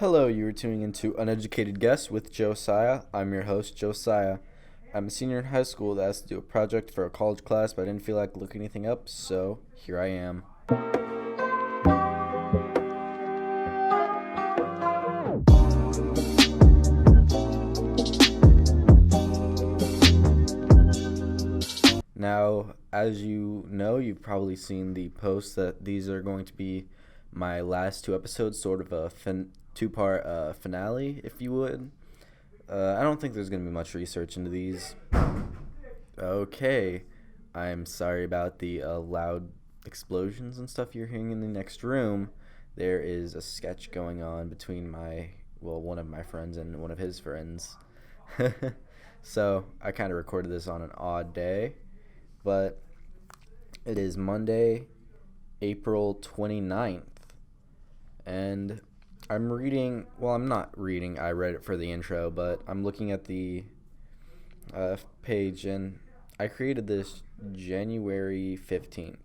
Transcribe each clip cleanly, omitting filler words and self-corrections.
Hello, you are tuning into Uneducated Guess with Josiah. I'm your host, Josiah. I'm a senior in high school that has to do a project for a college class, but I didn't feel like looking anything up, so here I am. Now, as you know, you've probably seen the post that these are going to be my last two episodes, sort of a two-part finale, if you would. I don't think there's going to be much research into these. Okay, I'm sorry about the loud explosions and stuff you're hearing in the next room. There is a sketch going on between one of my friends and one of his friends. So I kind of recorded this on an odd day, but it is Monday, April 29th, and I'm not reading, I read it for the intro, but I'm looking at the page, and I created this January 15th.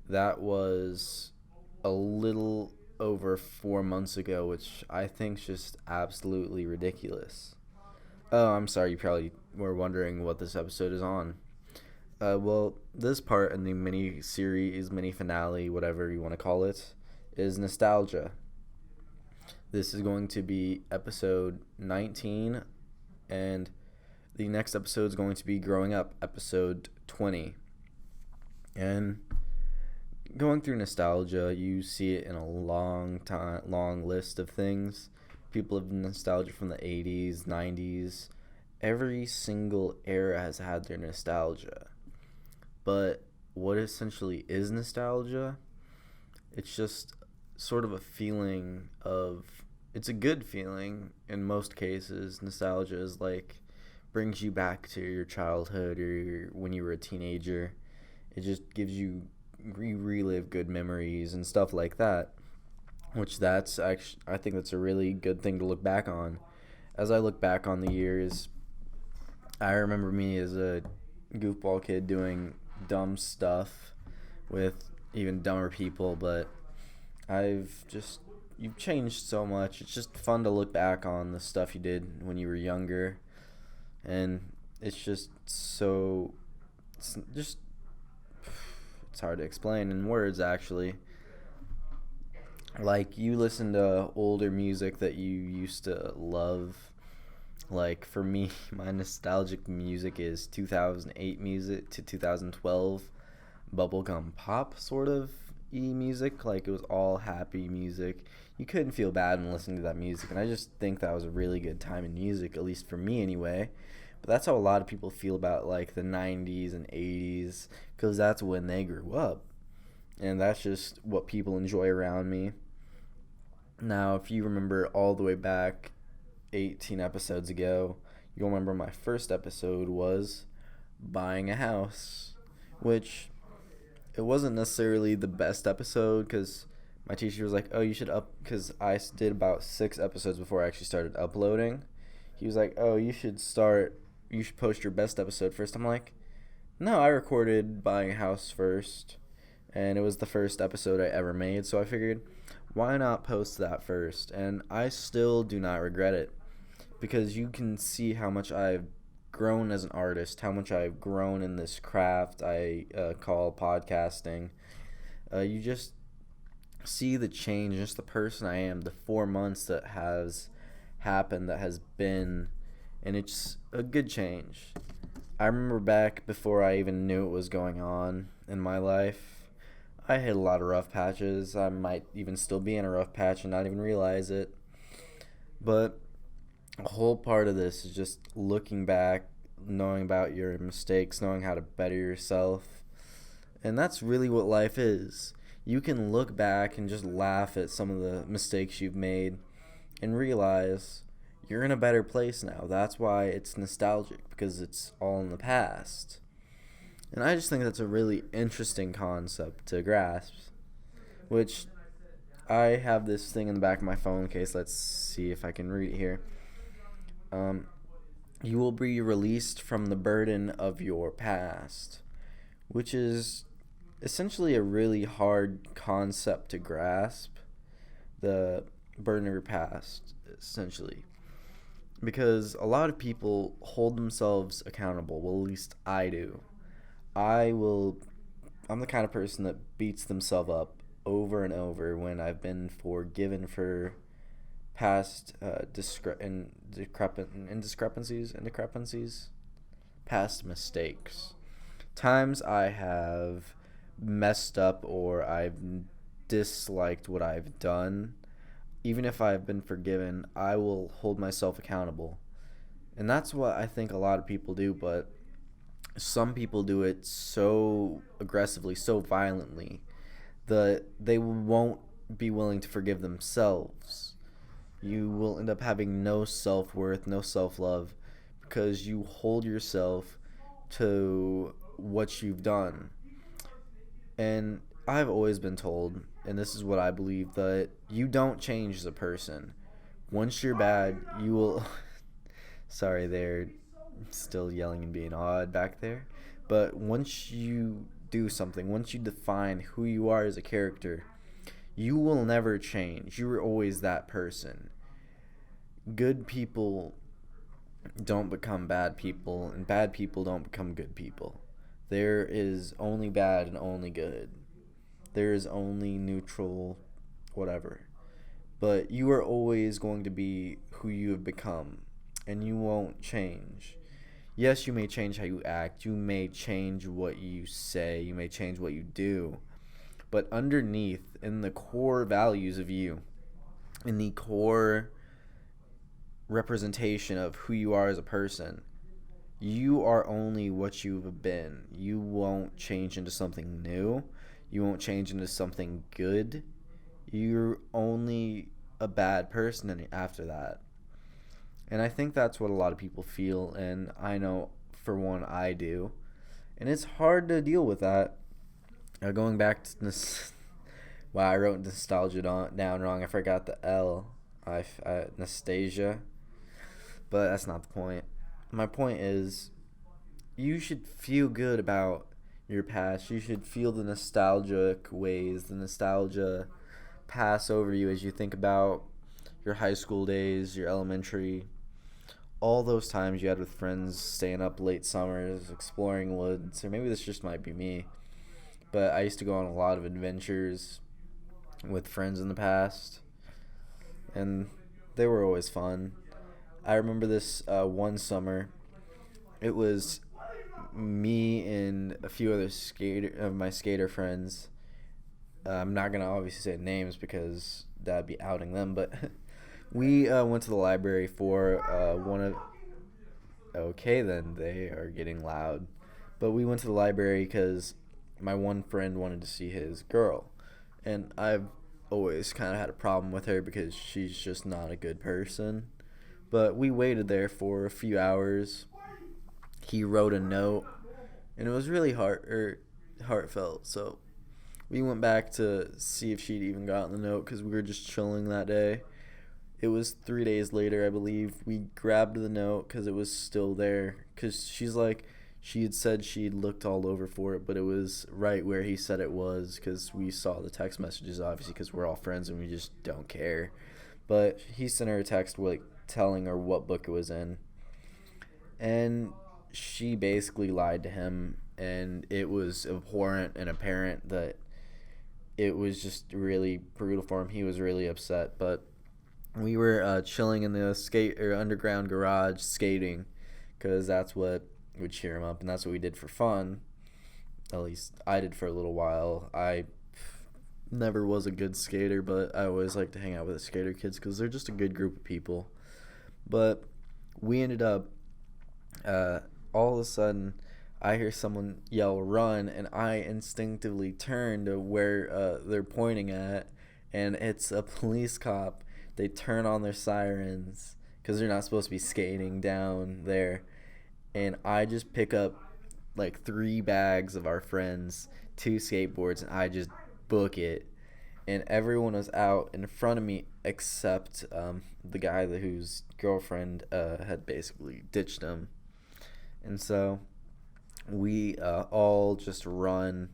That was a little over 4 months ago, which I think is just absolutely ridiculous. Oh, I'm sorry, you probably were wondering what this episode is on. This part in the mini-series, mini-finale, whatever you want to call it, is nostalgia. This is going to be episode 19, and the next episode is going to be Growing Up, episode 20. And going through nostalgia, you see it in a long list of things. People have nostalgia from the 80s, 90s. Every single era has had their nostalgia. But what essentially is nostalgia? It's just sort of a feeling it's a good feeling in most cases. Nostalgia is brings you back to your childhood or when you were a teenager. It just gives you relive good memories and stuff like that, which I think that's a really good thing to look back on. As I look back on the years, I remember me as a goofball kid doing dumb stuff with even dumber people, but you've changed so much. It's just fun to look back on the stuff you did when you were younger, and it's hard to explain in words, actually. You listen to older music that you used to love. For me, my nostalgic music is 2008 music to 2012 bubblegum pop sort of music. It was all happy music. You couldn't feel bad when listening to that music, and I just think that was a really good time in music, at least for me anyway. But that's how a lot of people feel about the 90s and 80s, because that's when they grew up, and that's just what people enjoy around me. Now, if you remember all the way back 18 episodes ago, you'll remember my first episode was buying a house, which it wasn't necessarily the best episode because my teacher was like, oh, you should because I did about 6 episodes before I actually started uploading. He was like, oh, you should post your best episode first. I'm like, no, I recorded buying a house first, and it was the first episode I ever made, so I figured, why not post that first? And I still do not regret it, because you can see how much I've grown as an artist, how much I've grown in this craft I call podcasting. You just see the change, just the person I am, the 4 months that has happened, that has been, and it's a good change. I remember back before I even knew what was going on in my life, I had a lot of rough patches. I might even still be in a rough patch and not even realize it. But a whole part of this is just looking back, knowing about your mistakes, knowing how to better yourself. And that's really what life is. You can look back and just laugh at some of the mistakes you've made and realize you're in a better place now. That's why it's nostalgic, because it's all in the past. And I just think that's a really interesting concept to grasp, which I have this thing in the back of my phone case. Let's see if I can read it here. You will be released from the burden of your past, which is essentially a really hard concept to grasp. burden of your past, essentially. Because a lot of people hold themselves accountable. Well, at least I do. I will. I'm the kind of person that beats themselves up over and over when I've been forgiven for past indiscrepancies, past mistakes. Times I have messed up or I've disliked what I've done. Even if I've been forgiven, I will hold myself accountable. And that's what I think a lot of people do, but some people do it so aggressively, so violently, that they won't be willing to forgive themselves. You will end up having no self-worth, no self-love, because you hold yourself to what you've done. And I've always been told, and this is what I believe, that you don't change as a person. Once you're bad, you will. Sorry, they're still yelling and being odd back there. But once you do something, once you define who you are as a character, you will never change. You are always that person. Good people don't become bad people, and bad people don't become good people. There is only bad and only good. There is only neutral, whatever. But you are always going to be who you have become, and you won't change. Yes, you may change how you act, you may change what you say, you may change what you do, but underneath, in the core values of you, in the core representation of who you are as a person, you are only what you've been. You won't change into something new. You won't change into something good. You're only a bad person after that. And I think that's what a lot of people feel, and I know for one I do. And it's hard to deal with that. Going back to this, wow, I wrote nostalgia down wrong. I forgot the L. Nastasia. But that's not the point. My point is, you should feel good about your past. You should feel the nostalgic ways, the nostalgia pass over you as you think about your high school days, your elementary, all those times you had with friends, staying up late summers, exploring woods, or maybe this just might be me, but I used to go on a lot of adventures with friends in the past, and they were always fun. I remember this one summer. It was me and a few other my skater friends. I'm not gonna obviously say names because that'd be outing them, but we went to the library for one of. Okay, then they are getting loud, but we went to the library because my one friend wanted to see his girl, and I've always kind of had a problem with her because she's just not a good person. But we waited there for a few hours. He wrote a note, and it was really heartfelt. So we went back to see if she'd even gotten the note because we were just chilling that day. It was 3 days later, I believe. We grabbed the note because it was still there. Because she had said she'd looked all over for it, but it was right where he said it was because we saw the text messages, obviously, because we're all friends and we just don't care. But he sent her a text, like, telling her what book it was in. And she basically lied to him, and it was abhorrent and apparent that it was just really brutal for him. He was really upset, but we were chilling in the underground garage skating because that's what would cheer him up, and that's what we did for fun. At least I did for a little while. I never was a good skater, but I always like to hang out with the skater kids because they're just a good group of people. But we ended up, all of a sudden, I hear someone yell "run," and I instinctively turn to where they're pointing at, and it's a police cop. They turn on their sirens because they're not supposed to be skating down there, and I just pick up like 3 bags of our friends, 2 skateboards, and I just book it. And everyone was out in front of me except the guy whose girlfriend had basically ditched him. And so we all just run.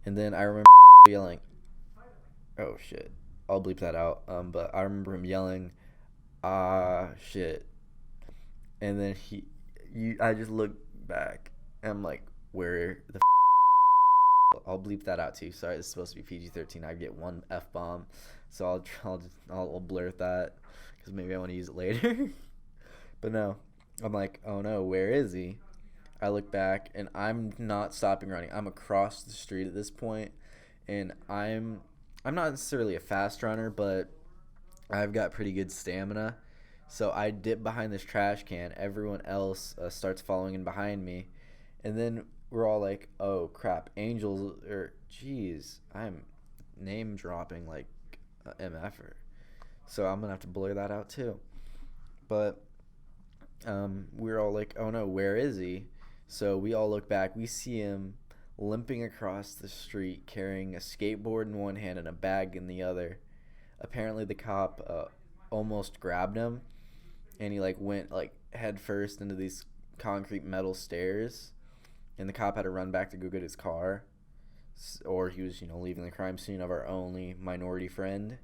And then I remember yelling, "Oh shit." I'll bleep that out. But I remember him yelling, "Ah, shit!" And then I just look back, and I'm like, "Where the?" I'll bleep that out too. Sorry, it's supposed to be PG-13. I get one f bomb, so I'll blur that because maybe I want to use it later. But no, I'm like, oh no, where is he? I look back and I'm not stopping running. I'm across the street at this point, and I'm not necessarily a fast runner, but I've got pretty good stamina. So I dip behind this trash can. Everyone else starts following in behind me, and then we're all like, "Oh crap, Angels!" Or geez, I'm name dropping like mf'er. So I'm gonna have to blur that out too. But we're all like, "Oh no, where is he?" So we all look back. We see him limping across the street, carrying a skateboard in one hand and a bag in the other. Apparently, the cop almost grabbed him, and he like went like head first into these concrete metal stairs, and the cop had to run back to go get his car, or he was leaving the crime scene of our only minority friend.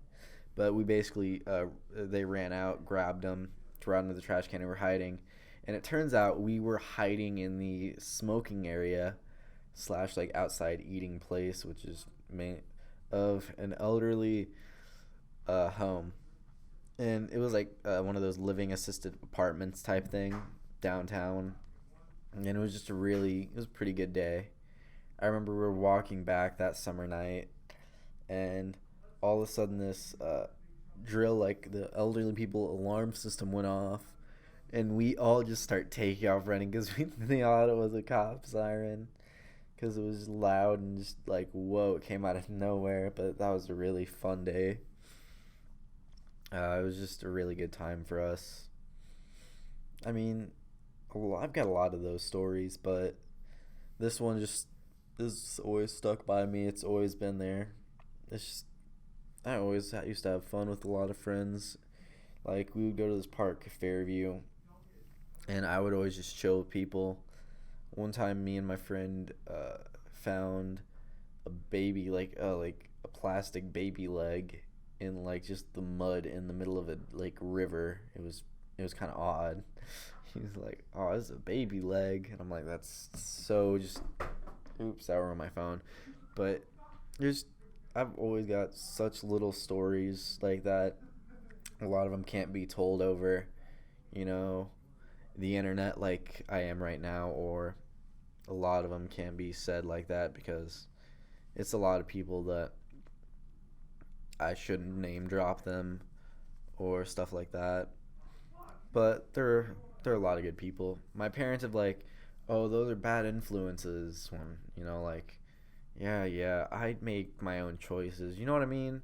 But we basically they ran out, grabbed him, threw out into the trash can, and were hiding. And it turns out we were hiding in the smoking area slash like outside eating place, which is of an elderly home, and it was like one of those living assisted apartments type thing downtown, and it was just it was a pretty good day. I remember we were walking back that summer night, and all of a sudden this drill, like the elderly people alarm system went off, and we all just start taking off running because we thought it was a cop siren because it was loud and just like whoa, it came out of nowhere. But that was a really fun day. It was just a really good time for us. I mean, I've got a lot of those stories, but this one just is always stuck by me. It's always been there. It's just, I always used to have fun with a lot of friends. Like, we would go to this park, Fairview, and I would always just chill with people. One time, me and my friend found a baby, like a plastic baby leg in like just the mud in the middle of a like river. It was kind of odd. He was like, "Oh, this is a baby leg," and I'm like, "That's so just." Oops, that were on my phone. But there's, I've always got such little stories like that. A lot of them can't be told over, you know, the internet like I am right now, or a lot of them can't be said like that because it's a lot of people that I shouldn't name drop them or stuff like that. But there are a lot of good people. My parents have like, oh, those are bad influences. When like, yeah, I make my own choices. You know what I mean?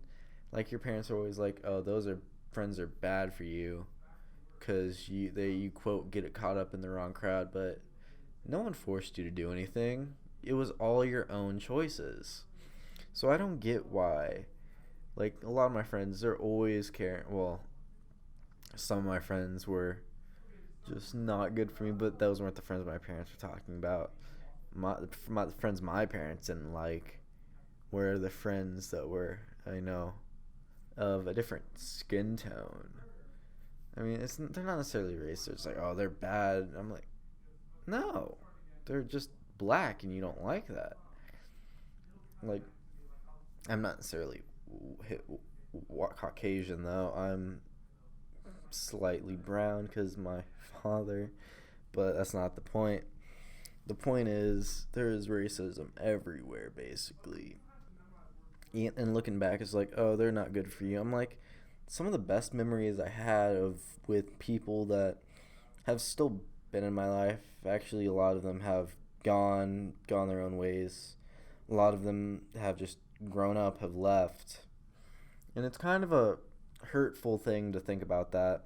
Like your parents are always like, oh, those are friends are bad for you, because you quote get it caught up in the wrong crowd. But no one forced you to do anything. It was all your own choices. So I don't get why. Like a lot of my friends, they're always caring. Well, some of my friends were just not good for me, but those weren't the friends my parents were talking about. The friends my parents didn't like were the friends that were, I know, of a different skin tone. I mean, they're not necessarily racist. It's like, oh, they're bad. I'm like, no, they're just black, and you don't like that. Like, I'm not necessarily Caucasian though. I'm slightly brown because my father, but that's not the point. The point is there is racism everywhere, basically. And looking back, it's like, oh, they're not good for you. I'm like, some of the best memories I had of with people that have still been in my life. Actually, a lot of them have gone their own ways. A lot of them have just grown up, have left, and it's kind of a hurtful thing to think about that,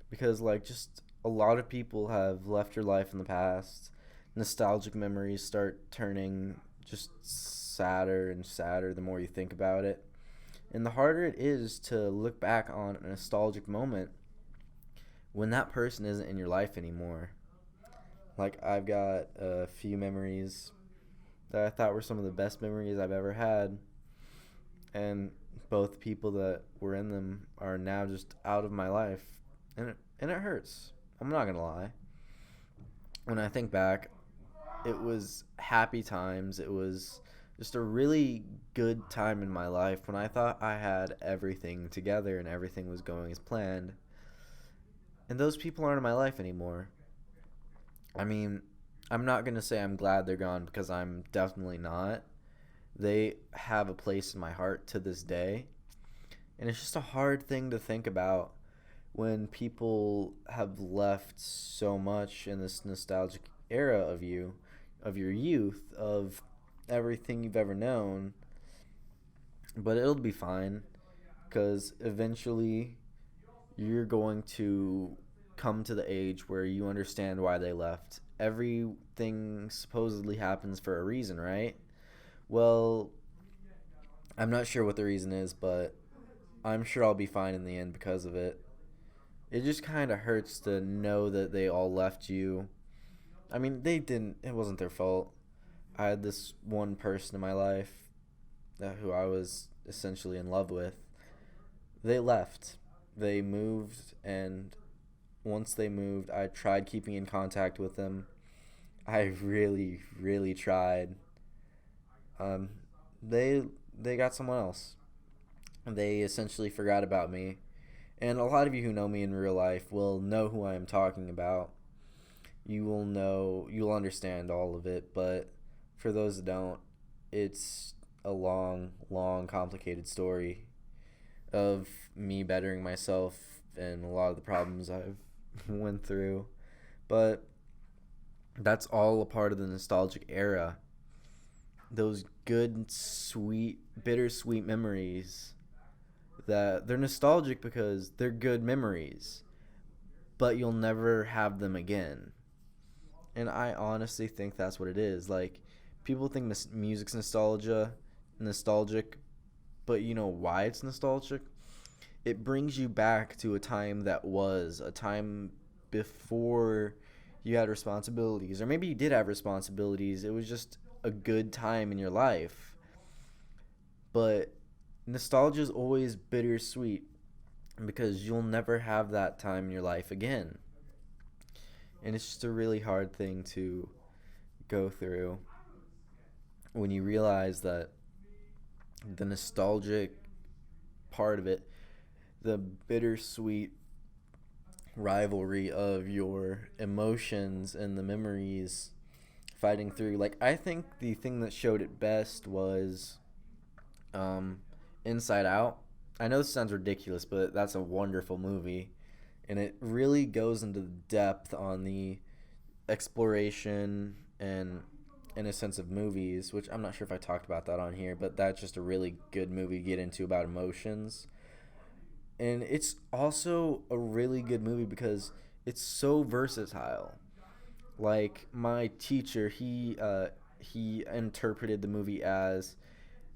because like just a lot of people have left your life in the past. Nostalgic memories start turning just sadder and sadder the more you think about it. And the harder it is to look back on a nostalgic moment when that person isn't in your life anymore. Like, I've got a few memories that I thought were some of the best memories I've ever had. And both people that were in them are now just out of my life, and it hurts. I'm not gonna lie. When I think back, it was happy times. It was just a really good time in my life when I thought I had everything together and everything was going as planned. And those people aren't in my life anymore. I mean, I'm not going to say I'm glad they're gone because I'm definitely not. They have a place in my heart to this day. And it's just a hard thing to think about when people have left so much in this nostalgic era of you, of your youth, of everything you've ever known. But it'll be fine because eventually you're going to come to the age where you understand why they left. Everything supposedly happens for a reason, right? Well, I'm not sure what the reason is, but I'm sure I'll be fine in the end because of it. It just kind of hurts to know that they all left you. I mean, they didn't, it wasn't their fault. I had this one person in my life who I was essentially in love with. They left. They moved, and once they moved, I tried keeping in contact with them. I really, really tried. Um, they they got someone else. They essentially forgot about me. And a lot of you who know me in real life will know who I am talking about. You'll understand all of it, but for those that don't, it's a long, long, complicated story of me bettering myself and a lot of the problems I've went through. But that's all a part of the nostalgic era. Those good, sweet, bittersweet memories that they're nostalgic because they're good memories, but you'll never have them again. And I honestly think that's what it is. Like, people think music's nostalgic, but you know why it's nostalgic? It brings you back to a time that was a time before you had responsibilities, or maybe you did have responsibilities. It was just a good time in your life. But nostalgia is always bittersweet because you'll never have that time in your life again. And it's just a really hard thing to go through when you realize that the nostalgic part of it, the bittersweet rivalry of your emotions and the memories fighting through. Like, I think the thing that showed it best was Inside Out. I know this sounds ridiculous, but that's a wonderful movie. And it really goes into the depth on the exploration and, in a sense, of movies, which I'm not sure if I talked about that on here, but that's just a really good movie to get into about emotions. And it's also a really good movie because it's so versatile. Like, my teacher, he interpreted the movie as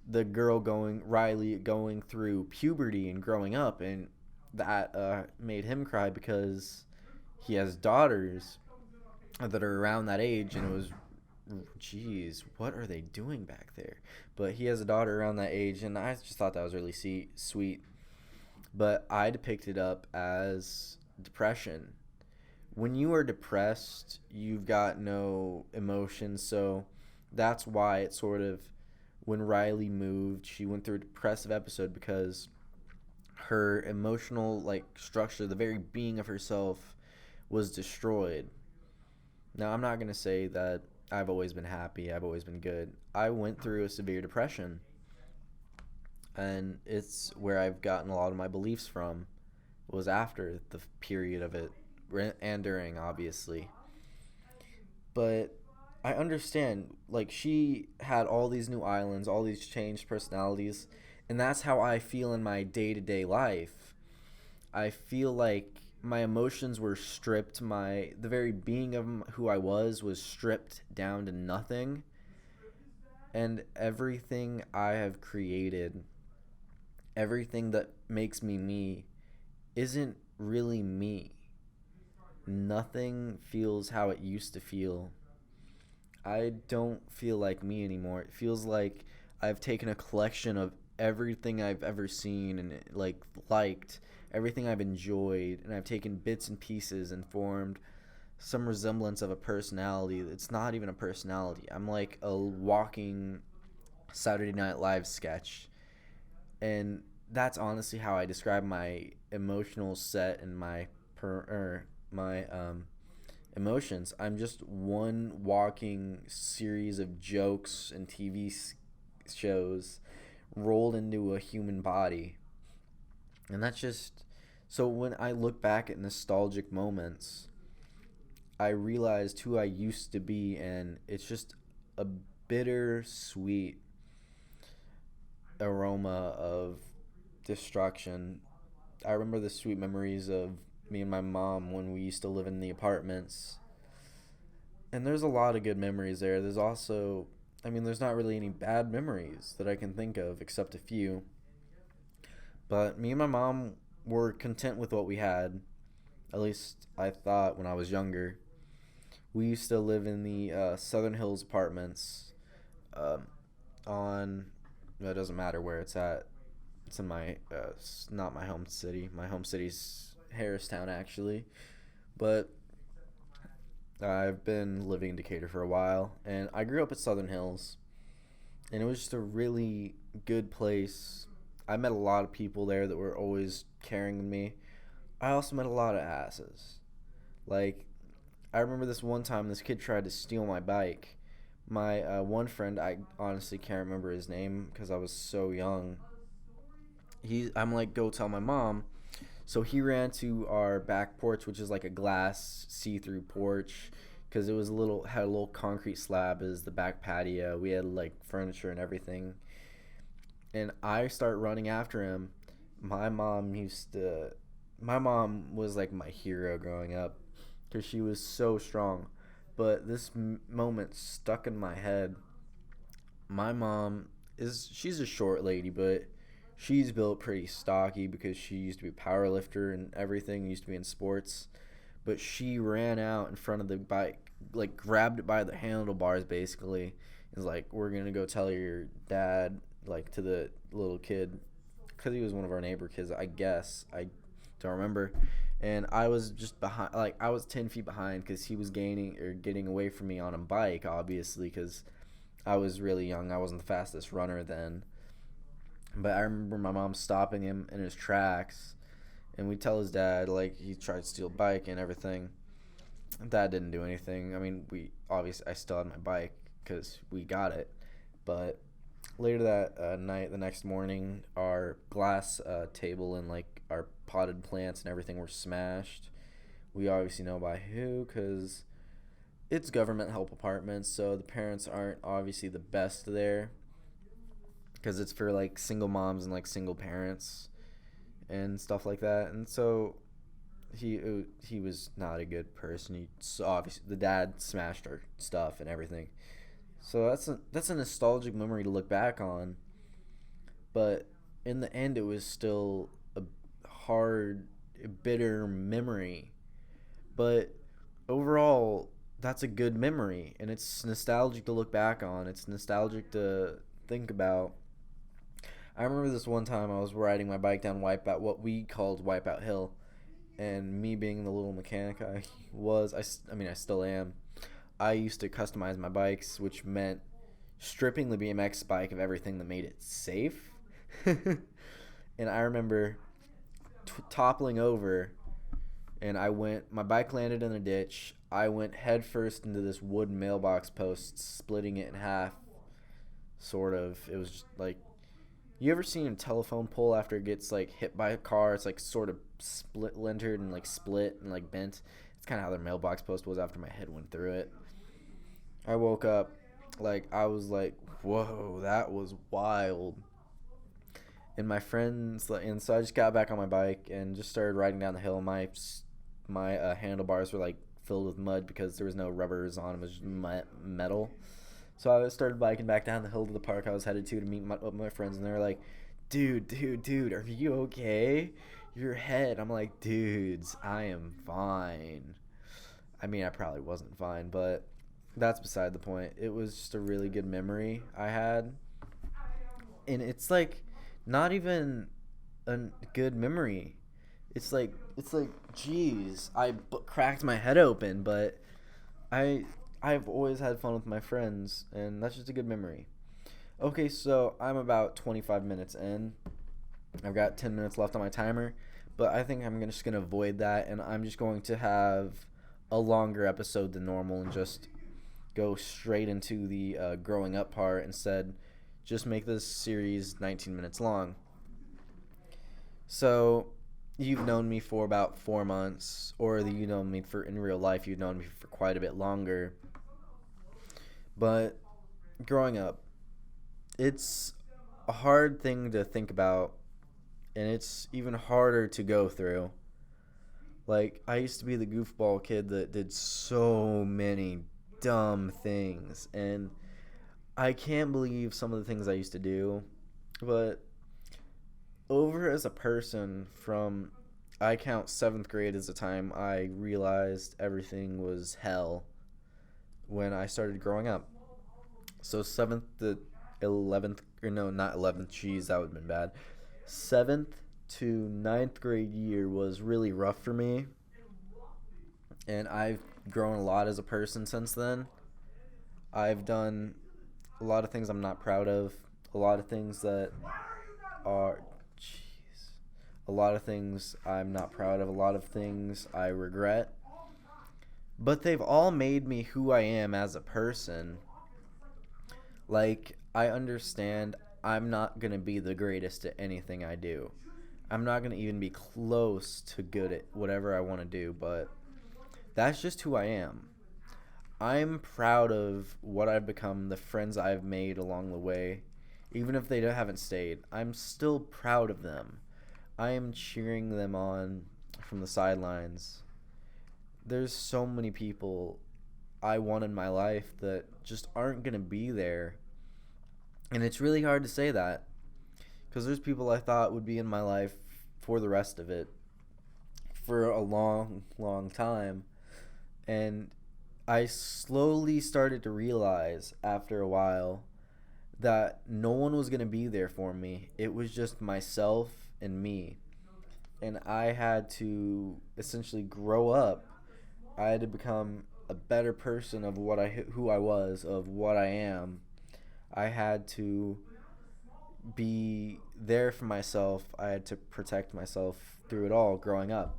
the girl Riley going through puberty and growing up, and that made him cry because he has daughters that are around that age, and it was, geez, what are they doing back there? But he has a daughter around that age, and I just thought that was really sweet. But I depict it up as depression. When you are depressed, you've got no emotion, so that's why it sort of, when Riley moved, she went through a depressive episode because her emotional structure, the very being of herself, was destroyed. Now, I'm not going to say that I've always been happy, I've always been good. I went through a severe depression, and it's where I've gotten a lot of my beliefs from, was after the period of it, and during, obviously. But I understand, she had all these new islands, all these changed personalities, and that's how I feel in my day-to-day life. I feel like my emotions were stripped, the very being of who I was stripped down to nothing, and everything I have created, everything that makes me, isn't really me. Nothing feels how it used to feel. I don't feel like me anymore. It feels like I've taken a collection of everything I've ever seen and like liked, everything I've enjoyed, and I've taken bits and pieces and formed some resemblance of a personality. It's not even a personality. I'm like a walking Saturday Night Live sketch. And that's honestly how I describe my emotional set and my emotions. I'm just one walking series of jokes and TV shows rolled into a human body. And that's just so when I look back at nostalgic moments, I realized who I used to be, and it's just a bitter sweet aroma of destruction. I remember the sweet memories of me and my mom when we used to live in the apartments. And there's a lot of good memories there. There's also, I mean, there's not really any bad memories that I can think of except a few. But me and my mom were content with what we had. At least I thought when I was younger. We used to live in the Southern Hills apartments on, well, it doesn't matter where it's at. It's in not my home city. My home city's Harristown, actually. But I've been living in Decatur for a while, and I grew up at Southern Hills, and it was just a really good place. I met a lot of people there that were always caring of me. I also met a lot of asses. Like, I remember this one time this kid tried to steal my bike. My one friend, I honestly can't remember his name because I was so young. I'm like, go tell my mom. So he ran to our back porch, which is like a glass see-through porch, because it was had a little concrete slab as the back patio. We had like furniture and everything. And I start running after him. My mom my mom was like my hero growing up because she was so strong. But this moment stuck in my head. My mom she's a short lady, but she's built pretty stocky because she used to be a power lifter and everything, used to be in sports. But she ran out in front of the bike, like grabbed it by the handlebars basically. Is like, we're going to go tell your dad, like to the little kid, because he was one of our neighbor kids, I guess. I don't remember. And I was just behind, like I was 10 feet behind because he was getting away from me on a bike, obviously, because I was really young. I wasn't the fastest runner then. But I remember my mom stopping him in his tracks, and we tell his dad, like, he tried to steal a bike and everything. Dad didn't do anything. I mean, I still had my bike because we got it. But later that night, the next morning, our glass table and, like, our potted plants and everything were smashed. We obviously know by who, because it's government help apartments, so the parents aren't obviously the best there, because it's for like single moms and like single parents and stuff like that. And so he was not a good person. Obviously the dad smashed our stuff and everything. So that's a nostalgic memory to look back on. But in the end, it was still a hard, bitter memory. But overall, that's a good memory, and it's nostalgic to look back on. It's nostalgic to think about. I remember this one time I was riding my bike down what we called Wipeout Hill, and me being the little mechanic I mean, I still am. I used to customize my bikes, which meant stripping the BMX bike of everything that made it safe. And I remember toppling over, and my bike landed in a ditch. I went headfirst into this wooden mailbox post, splitting it in half, sort of. It was just like, you ever seen a telephone pole after it gets like hit by a car? It's like sort of splintered and like split and like bent. It's kind of how their mailbox post was after my head went through it. I woke up, like, I was like, whoa, that was wild. And my friends, and so I just got back on my bike and just started riding down the hill. My handlebars were like filled with mud because there was no rubbers on them. It was just metal. So I started biking back down the hill to the park I was headed to meet my friends, and they were like, dude, are you okay? Your head. I'm like, dudes, I am fine. I mean, I probably wasn't fine, but that's beside the point. It was just a really good memory I had. And it's like, not even a good memory. It's like, geez, cracked my head open, but I I've always had fun with my friends, and that's just a good memory. Okay, so I'm about 25 minutes in. I've got 10 minutes left on my timer, but I think I'm just gonna avoid that, and I'm just going to have a longer episode than normal and just go straight into the growing up part instead. Just make this series 19 minutes long. So, you've known me for about 4 months, or you know me for in real life, you've known me for quite a bit longer. But growing up, it's a hard thing to think about, and it's even harder to go through. Like, I used to be the goofball kid that did so many dumb things, and I can't believe some of the things I used to do. But over as a person, from I count seventh grade as the time I realized everything was hell when I started growing up. So seventh to 11th, or no, not 11th, jeez, that would have been bad. Seventh to ninth grade year was really rough for me, and I've grown a lot as a person since then. I've done a lot of things I'm not proud of, a lot of things that are, jeez, a lot of things I'm not proud of, a lot of things I regret, but they've all made me who I am as a person. Like, I understand I'm not going to be the greatest at anything I do. I'm not going to even be close to good at whatever I want to do, but that's just who I am. I'm proud of what I've become, the friends I've made along the way. Even if they haven't stayed, I'm still proud of them. I am cheering them on from the sidelines. There's so many people I want in my life that just aren't going to be there. And it's really hard to say that, because there's people I thought would be in my life for the rest of it, for a long, long time. And I slowly started to realize after a while that no one was going to be there for me. It was just myself and me. And I had to essentially grow up. I had to become a better person of who I was, of what I am. I had to be there for myself. I had to protect myself through it all growing up.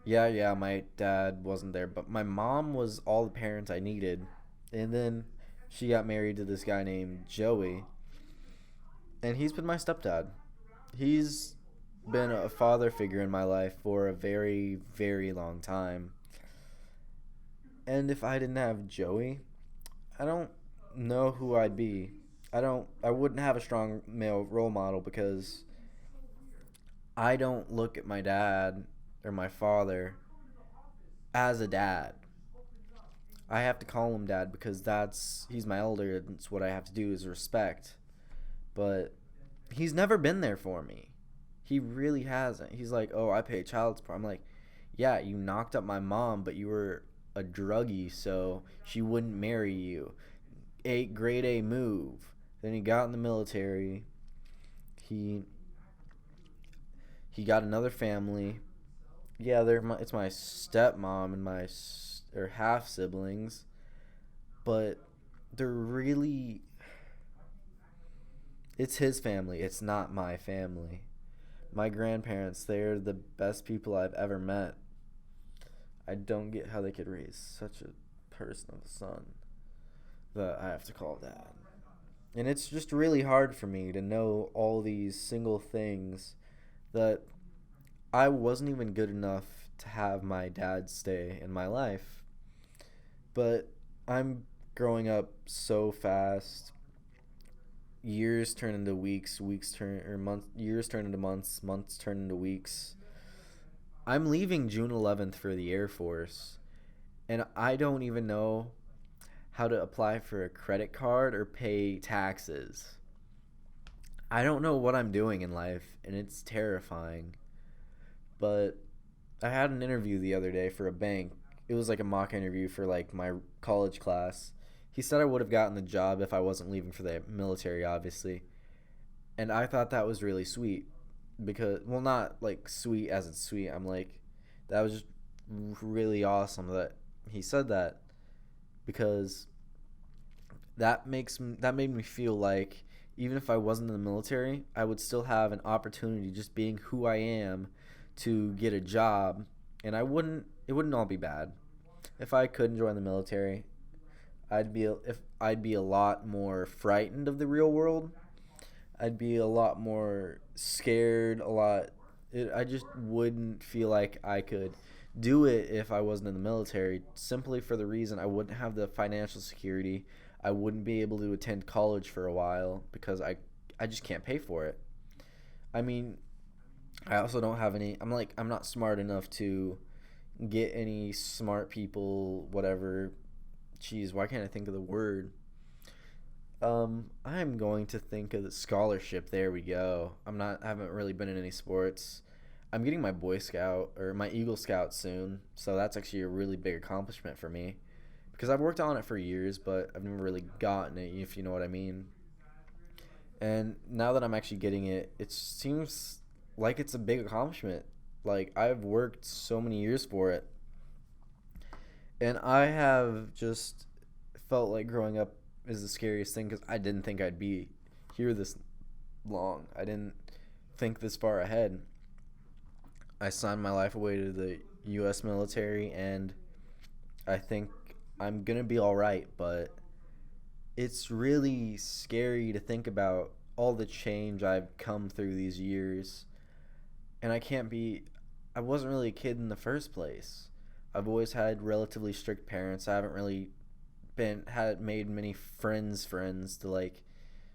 Yeah, my dad wasn't there, but my mom was all the parent I needed. And then she got married to this guy named Joey, and he's been my stepdad. He's been a father figure in my life for a very, very long time. And if I didn't have Joey, I don't know who I'd be. I wouldn't have a strong male role model, because I don't look at my dad or my father as a dad. I have to call him dad because he's my elder, and it's what I have to do is respect. But he's never been there for me. He really hasn't. He's like, "Oh, I pay child support." I'm like, "Yeah, you knocked up my mom, but you were a druggie, so she wouldn't marry you." Grade A move. Then he got in the military. He got another family. Yeah, it's my stepmom and my or half siblings, but they're really, it's his family. It's not my family. My grandparents, they're the best people I've ever met. I don't get how they could raise such a person of a son that I have to call dad. And it's just really hard for me to know all these single things that I wasn't even good enough to have my dad stay in my life. But I'm growing up so fast. Years turn into weeks, years turn into months, months turn into weeks. I'm leaving June 11th for the Air Force, and I don't even know how to apply for a credit card or pay taxes. I don't know what I'm doing in life, and it's terrifying. But I had an interview the other day for a bank. It was like a mock interview for like my college class. He said I would have gotten the job if I wasn't leaving for the military, obviously. And I thought that was really sweet because, well, not like sweet as it's sweet. I'm like, that was just really awesome that he said that, because that made me feel like even if I wasn't in the military, I would still have an opportunity, just being who I am, to get a job, and it wouldn't all be bad. If I couldn't join the military, I'd be a lot more frightened of the real world. I'd be a lot more scared, I just wouldn't feel like I could do it if I wasn't in the military, simply for the reason I wouldn't have the financial security. I wouldn't be able to attend college for a while because I just can't pay for it. I mean, I also don't have any. I'm not smart enough to get any smart people, whatever. Jeez, why can't I think of the word? I'm going to think of the scholarship. There we go. I haven't really been in any sports. I'm getting my Boy Scout or my Eagle Scout soon, so that's actually a really big accomplishment for me because I've worked on it for years, but I've never really gotten it, if you know what I mean. And now that I'm actually getting it, it seems like it's a big accomplishment. Like, I've worked so many years for it, and I have just felt like growing up is the scariest thing because I didn't think I'd be here this long. I didn't think this far ahead. I signed my life away to the U.S. military, and I think I'm gonna be all right. But it's really scary to think about all the change I've come through these years, and I wasn't really a kid in the first place. I've always had relatively strict parents. I haven't really been had made many friends to like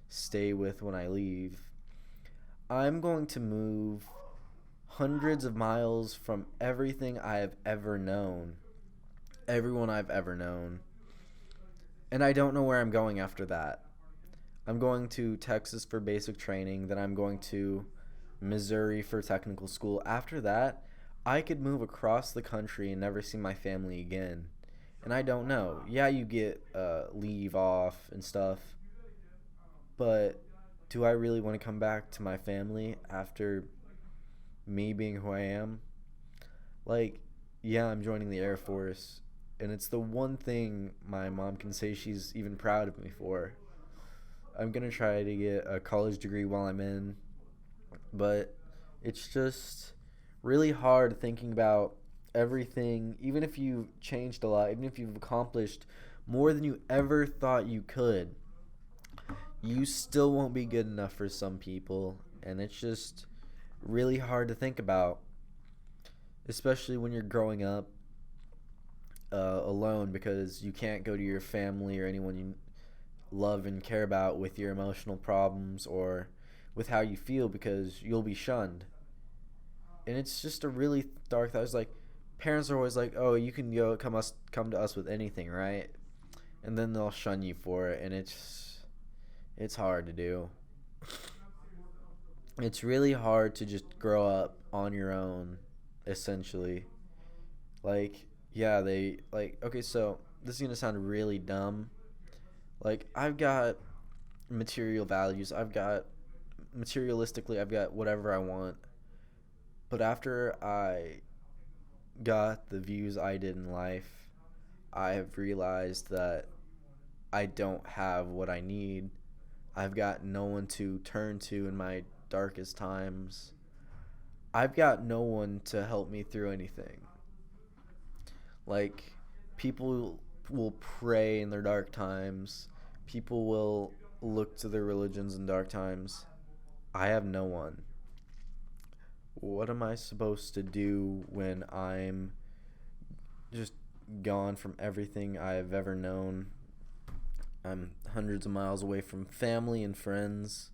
stay with when I leave. I'm going to move hundreds of miles from everything I have ever known, everyone I've ever known, and I don't know where I'm going after that. I'm going to Texas for basic training, then I'm going to Missouri for technical school. After that, I could move across the country and never see my family again. And I don't know. Yeah, you get leave off and stuff, but do I really want to come back to my family after me being who I am? Like, yeah, I'm joining the Air Force, and it's the one thing my mom can say she's even proud of me for. I'm gonna try to get a college degree while I'm in, but it's just really hard thinking about everything. Even if you've changed a lot, even if you've accomplished more than you ever thought you could, you still won't be good enough for some people, and it's just really hard to think about, especially when you're growing up alone, because you can't go to your family or anyone you love and care about with your emotional problems or with how you feel, because you'll be shunned. And it's just a really dark thought. It's like parents are always like, "Oh, you can come to us with anything, right?" And then they'll shun you for it, and it's hard to do. It's really hard to just grow up on your own, essentially. Like, yeah, they like okay, so this is gonna sound really dumb. Like, I've got material values. I've got whatever I want. But after I got the views I did in life, I have realized that I don't have what I need. I've got no one to turn to in my darkest times. I've got no one to help me through anything. Like, people will pray in their dark times. People will look to their religions in dark times. I have no one. What am I supposed to do when I'm just gone from everything I've ever known? I'm hundreds of miles away from family and friends.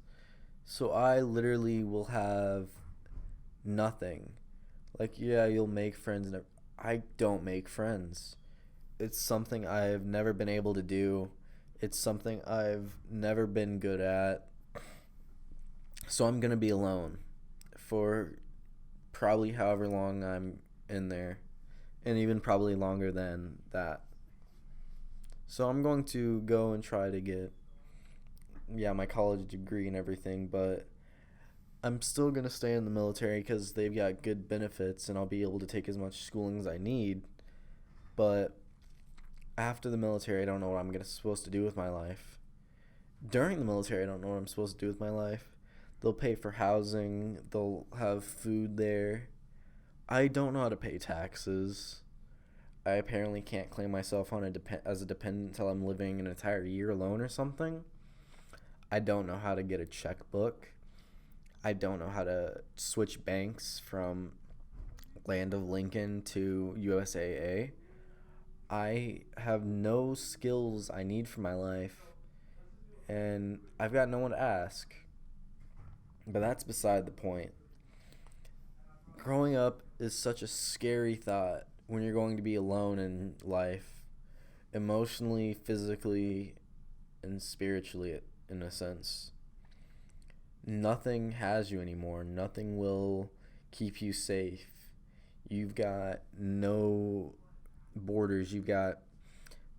So I literally will have nothing. Like, yeah, you'll make friends, and I don't make friends. It's something I've never been able to do. It's something I've never been good at. So I'm going to be alone for probably however long I'm in there, and even probably longer than that. So I'm going to go and try to get, yeah, my college degree and everything, but I'm still going to stay in the military because they've got good benefits and I'll be able to take as much schooling as I need. But after the military, I don't know what supposed to do with my life. During the military, I don't know what I'm supposed to do with my life. They'll pay for housing, they'll have food there. I don't know how to pay taxes. I apparently can't claim myself as a dependent until I'm living an entire year alone or something. I don't know how to get a checkbook. I don't know how to switch banks from Land of Lincoln to USAA. I have no skills I need for my life, and I've got no one to ask. But that's beside the point. Growing up is such a scary thought when you're going to be alone in life, emotionally, physically, and spiritually, in a sense. Nothing has you anymore. Nothing will keep you safe. You've got no borders. You've got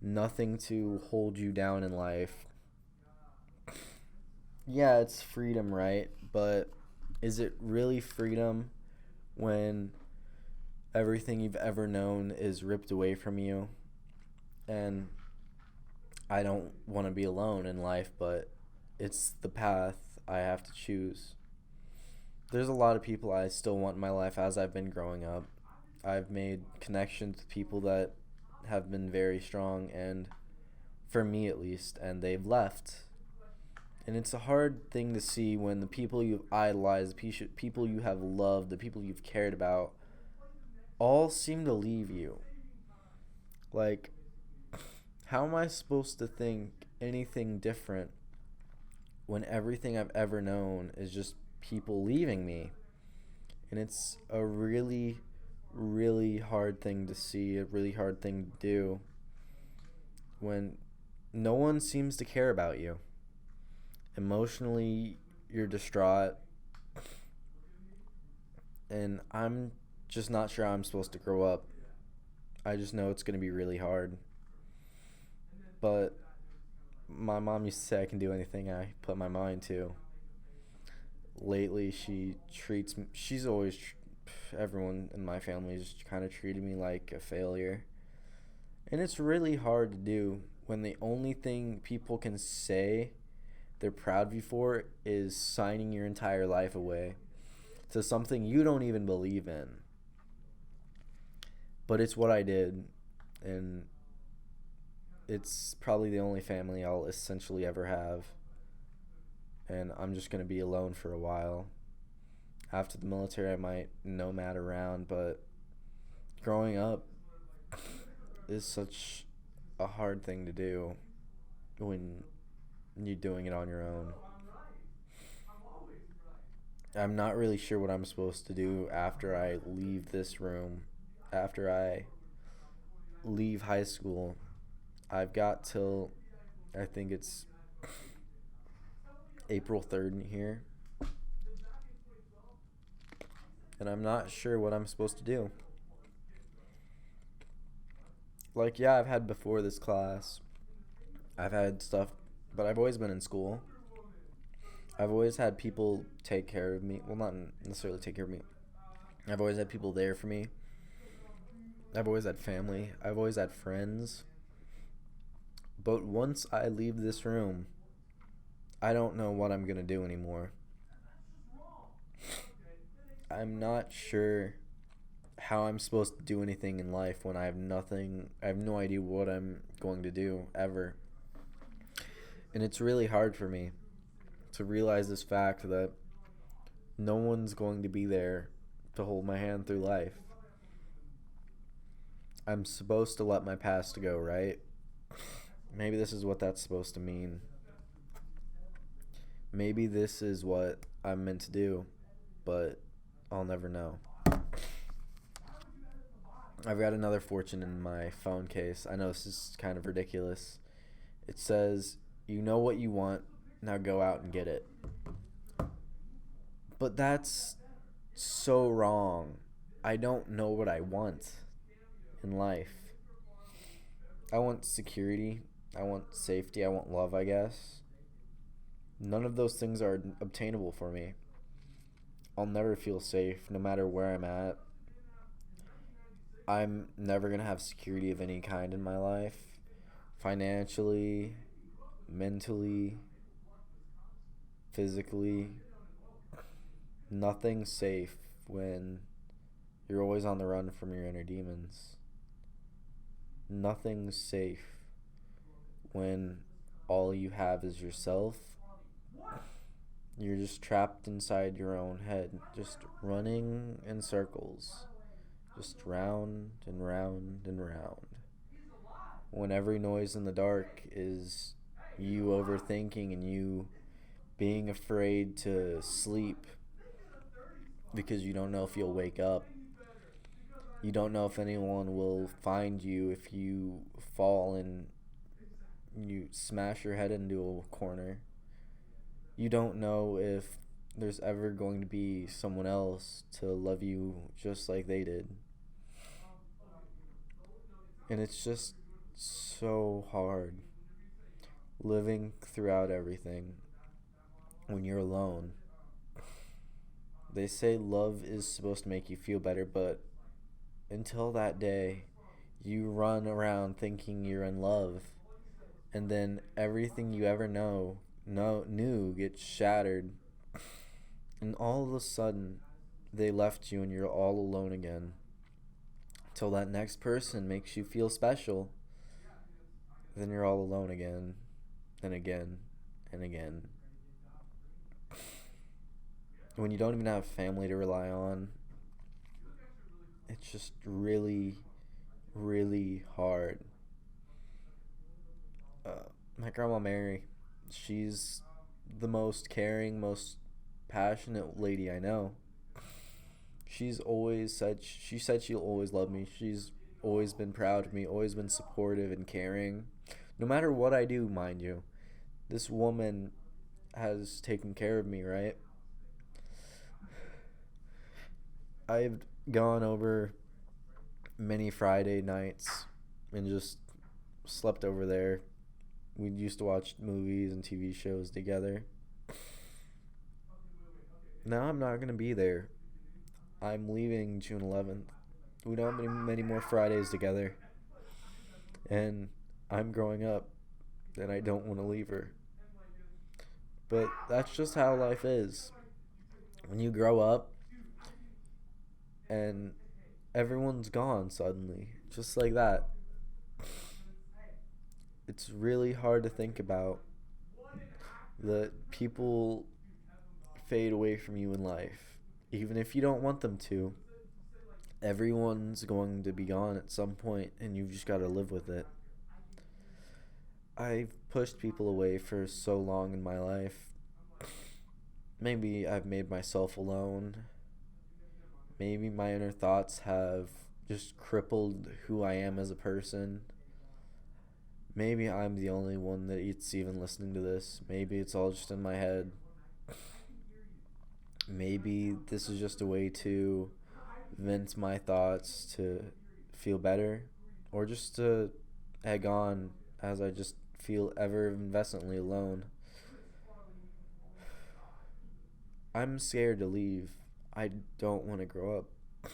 nothing to hold you down in life. Yeah, it's freedom, right? But is it really freedom when everything you've ever known is ripped away from you? And I don't want to be alone in life, but it's the path I have to choose. There's a lot of people I still want in my life as I've been growing up. I've made connections with people that have been very strong, and for me at least, and they've left. And it's a hard thing to see when the people you've idolized, the people you have loved, the people you've cared about, all seem to leave you. Like, how am I supposed to think anything different when everything I've ever known is just people leaving me? And it's a really, really hard thing to see, a really hard thing to do when no one seems to care about you. Emotionally, you're distraught, and I'm just not sure how I'm supposed to grow up. I just know it's going to be really hard. But my mom used to say I can do anything I put my mind to. Lately, she's always, everyone in my family has kind of treated me like a failure. And it's really hard to do when the only thing people can say they're proud of you for is signing your entire life away to something you don't even believe in. But it's what I did, and it's probably the only family I'll essentially ever have. And I'm just going to be alone for a while. After the military, I might nomad around, but growing up is such a hard thing to do when you're doing it on your own. I'm not really sure what I'm supposed to do after I leave this room, after I leave high school. I've got till, I think it's April 3rd here, and I'm not sure what I'm supposed to do. Like, yeah, I've had before this class, I've had stuff, but I've always been in school. I've always had people take care of me. Well, not necessarily take care of me. I've always had people there for me. I've always had family. I've always had friends. But once I leave this room, I don't know what I'm going to do anymore. I'm not sure how I'm supposed to do anything in life when I have nothing. I have no idea what I'm going to do ever. And it's really hard for me to realize this fact that no one's going to be there to hold my hand through life. I'm supposed to let my past go, right? Maybe this is what that's supposed to mean. Maybe this is what I'm meant to do, but I'll never know. I've got another fortune in my phone case. I know this is kind of ridiculous. It says, "You know what you want, now go out and get it." But that's so wrong. I don't know what I want in life. I want security. I want safety. I want love, I guess. None of those things are obtainable for me. I'll never feel safe no matter where I'm at. I'm never going to have security of any kind in my life, financially, mentally, physically. Nothing's safe when you're always on the run from your inner demons. Nothing's safe when all you have is yourself. You're just trapped inside your own head, just running in circles, just round and round and round. When every noise in the dark is you overthinking and you being afraid to sleep because you don't know if you'll wake up. You don't know if anyone will find you if you fall and you smash your head into a corner. You don't know if there's ever going to be someone else to love you just like they did. And it's just so hard living throughout everything when you're alone. They say love is supposed to make you feel better, but until that day, you run around thinking you're in love, and then everything you ever knew gets shattered, and all of a sudden, they left you and you're all alone again. Till that next person makes you feel special, then you're all alone again, and again, and again. When you don't even have family to rely on, it's just really, really hard. My grandma Mary, she's the most caring, most passionate lady I know. She said she'll always love me. She's always been proud of me, always been supportive and caring. No matter what I do, mind you. This woman has taken care of me, right? I've gone over many Friday nights and just slept over there. We used to watch movies and TV shows together. Now I'm not going to be there. I'm leaving June 11th. We don't have many more Fridays together. And I'm growing up, and I don't want to leave her. But that's just how life is. When you grow up, and everyone's gone suddenly, just like that. It's really hard to think about that people fade away from you in life, even if you don't want them to. Everyone's going to be gone at some point, and you've just got to live with it. I've pushed people away for so long in my life. Maybe I've made myself alone. Maybe my inner thoughts have just crippled who I am as a person. Maybe I'm the only one that's even listening to this. Maybe it's all just in my head. Maybe this is just a way to vent my thoughts to feel better, or just to egg on as I just feel ever incessantly alone. I'm scared to leave. I don't want to grow up.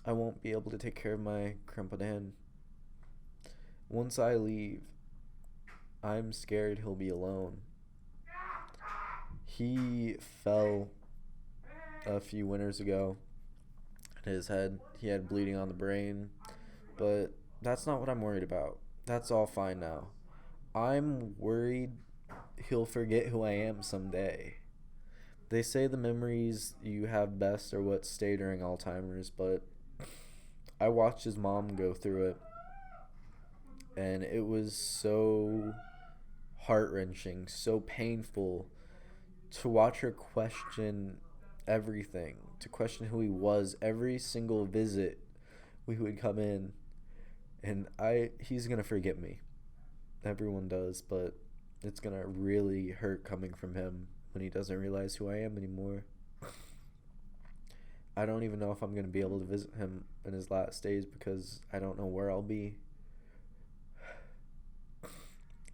I won't be able to take care of my grandpa Dan. Once I leave, I'm scared he'll be alone. He fell a few winters ago. His head, he had bleeding on the brain, but that's not what I'm worried about. That's all fine now. I'm worried he'll forget who I am someday. They say the memories you have best are what stay during Alzheimer's, but I watched his mom go through it, and it was so heart-wrenching, so painful to watch her question everything, to question who he was every single visit we would come in, and he's gonna forget me. Everyone does, but it's gonna really hurt coming from him when he doesn't realize who I am anymore. I don't even know if I'm gonna be able to visit him in his last days because I don't know where I'll be.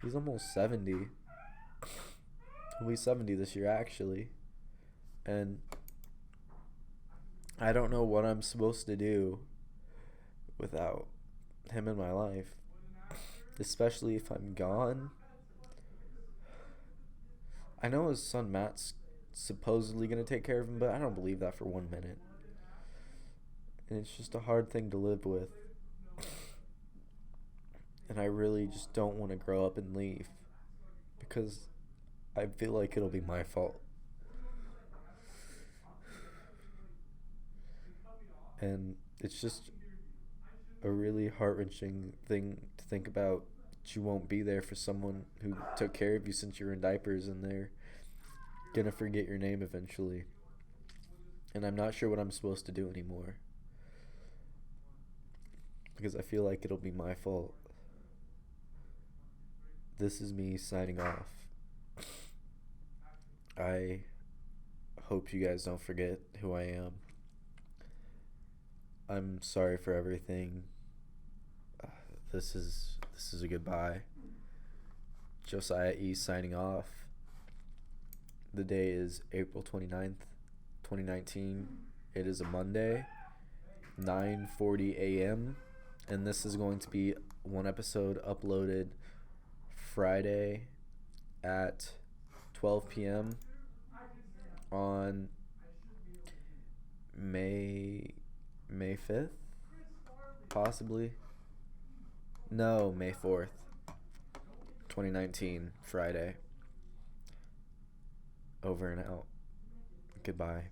He's almost 70. He'll be 70 this year, actually. And I don't know what I'm supposed to do without him in my life, especially if I'm gone. I know his son Matt's supposedly going to take care of him, but I don't believe that for 1 minute. And it's just a hard thing to live with. And I really just don't want to grow up and leave because I feel like it'll be my fault. And it's just a really heart-wrenching thing to think about, that you won't be there for someone who took care of you since you were in diapers, and they're gonna forget your name eventually. And I'm not sure what I'm supposed to do anymore because I feel like it'll be my fault. This is me signing off. I hope you guys don't forget who I am. I'm sorry for everything. This is a goodbye. Josiah E signing off. The day is April 29th, 2019. It is a Monday, 9:40 a.m. and this is going to be one episode uploaded Friday at 12 p.m. on May 5th, possibly. No, May 4th, 2019, Friday. Over and out. Goodbye.